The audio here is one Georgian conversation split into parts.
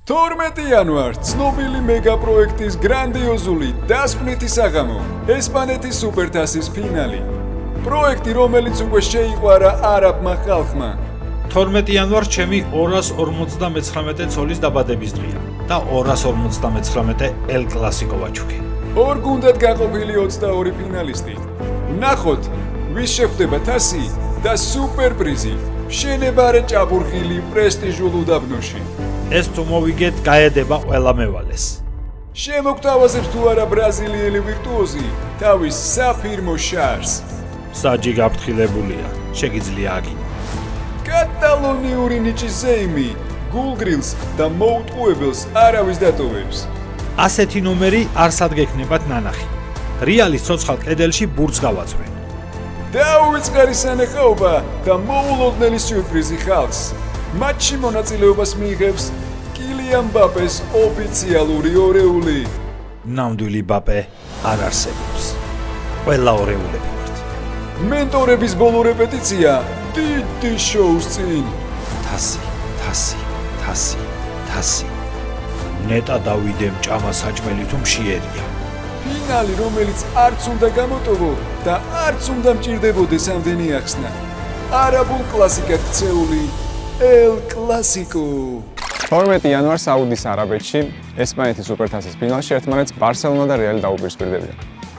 12 იანვარს ცნობილი მეგაპროექტის გრანდიოზული დასკვნითი საღამო, ესპანეთის სუპერთასის ფინალი. პროექტი, რომელიც უკვე შეიყვარა არაბმა ხალხმა. 12 იანვარს ჩემი 259 ცოლის დაბადების დღეა და 259 ელ კლასიკო ვაჩუქე. ორ გუნდად გაყოფილი 22 ფინალისტი. ნახოთ, ვის შეხვდება თასი და სუპერპრიზი. შენებარე ჭაბურღილი პრესტიჟულ უდაბნოში. ეს თუ მოვიგეთ, გაედება ყველა მევალეს. შემოგთავაზებს თუ არა ბრაზილიელი ვირტუოზი თავის საფირმო შარს. საჯი გაფრთხილებულია, შეგიძლია აგინო. კატალონიური ნიჭის ზეიმი გულგრილს და მოუტყუებელს არავის დატოვებს. ასეთი ნომერი არსად გექნებათ ნანახი. რეალის ცოცხალ კედელში ბურთს გავაწვენ. დაუვიწყარი სანახაობა და მოულოდნელი სიურპრიზი ხალხს. მატჩში მონაწილეობას მიიღებს კილიან მბაპეს ოფიციალური ორეული. ნამდვილი მბაპე არ არსებობს. ყველა ორეულები ვართ. მენტორების ბოლო რეპეტიცია დიდი შოუს წინ. თასი. ნეტა დავიდემ ჭამა საჭმელი თუ მშიერია. ფინალი, რომელიც არც უნდა გამოტოვო და არც უნდა მჭირდებოდეს ამდენი ახსნა. არაბულ კლასიკად ქცეული ელ კლასიკო. 12 იანვარს საუდის არაბეთში ესპანეთის სუპერთასის ფინალში ერთმანეთს ბარსელონა და რეალი დაუპირისპირდებიან.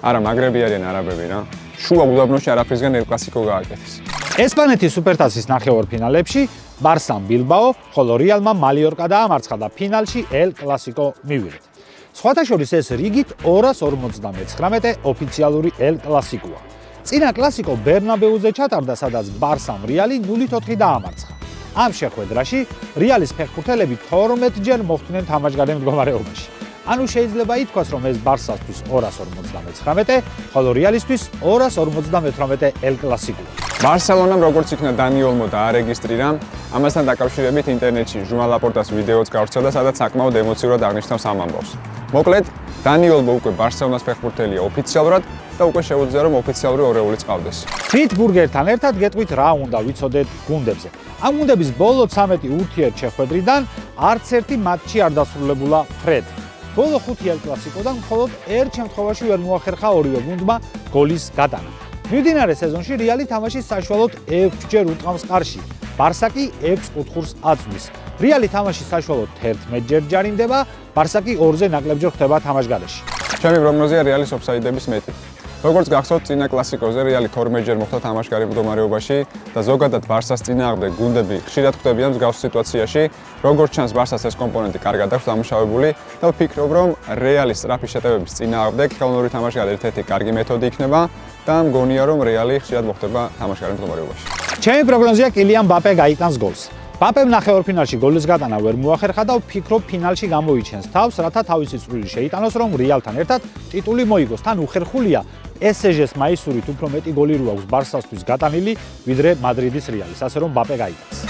არა, მაგრები არიან არაბები რა. შუა უდაბნოში არაფრისგან ელ კლასიკო გააკეთეს. ესპანეთის სუპერთასის ნახევარფინალებში ბარსამ ბილბაო, ხოლო რეალმა მალიორკა დაამარცხა და ფინალში ელ კლასიკო მივიღეთ. სხვათა შორის ეს რიგით 259 ოფიციალური ელ კლასიკოა. წინა კლასიკო ბერნაბეუზე ჩატარდა, სადაც ბარსამ რეალი 0-4 დაამარცხა. ამ შეხვედრაში რეალის ფეხბურთელები 12ჯერ მოხვდნენ თამაშგარე მდგომარეობაში. ანუ შეიძლება ითქვას, რომ ეს ბარსასთვის 259, ხოლო რეალისთვის 258 ელ კლასიკოა. ბარსელონამ როგორც იქნა დანიოლმო დაარეგისტრირა, ამასთან დაკავშირებით ინტერნეტში ჟუან ლაპორტას ვიდეოც გავრცელდა, სადაც საკმაოდ ემოციურად აღნიშნავს ამ ამბავს. მოკლედ, დანიოლმო უკვე ბარსელონას ფეხბურთელია ოფიციალურად და უკვე შეუძლია, რომ ოფიციალური ორეულიც ყავდეს. თვით ბურგერთან ერთად გეტყვით რა უნდა ვიცოდეთ გუნდებზე. ამ გუნდების ბოლო 13 ურთიერთშეხვედრიდან არც ერთი მატჩი არ დასრულებულა ფრედ. ბოლო 5 ელ კლასიკოდან მხოლოდ ერთ შემთხვევაში ვერ მოახერხა ორივე გუნდმა გოლის გატანა. მიმდინარე სეზონში რეალი თამაშის საშუალოდ 6ჯერ უტყამს ყარში, ბარსა კი 6 კუთხურს აწვის. რეალი თამაშის საშუალოდ 11ჯერ ჯარიმდება, ბარსა კი 2-ზე ნაკლებჯერ ხდება თამაშგარეში. ჩემი პროგნოზია რეალის ოფსაიდების მეტი. როგორც გახსოვთ, წინა კლასიკოზე რეალი 12ჯერ მოხვდა თამაშგარე მდგომარეობაში და ზოგადად ბარსას წინააღმდეგ გუნდები ხშირად ხვდებიან მსგავს სიტუაციაში. როგორც ჩანს, ბარსას ეს კომპონენტი კარგად აქვს დამუშავებული და ვფიქრობ, რომ რეალის სწრაფი შეტევების წინააღმდეგ ხელოვნური თამაშგარე ერთ-ერთი კარგი მეთოდი იქნება და მგონია, რომ რეალი ხშირად მოხვდება თამაშგარე მდგომარეობაში. ჩემი პროგნოზია კილიან მბაპე გაიტანს გოლს. მბაპემ ნახევარფინალში გოლის გატანა ვერ მოახერხა და ვფიქრობ, ფინალში გამოიჩენს თავს, რათა თავისი წვლილი შეიტანოს, რომ რეალთან ერთად ტიტული მოიგოს. თან უხერხულია PSG-ს მაისურით უფრო მეტი გოლი რო აქვს ბარსასთვის გატანილი, ვიდრე მადრიდის რეალის, ასე რომ მბაპე გაიტანს.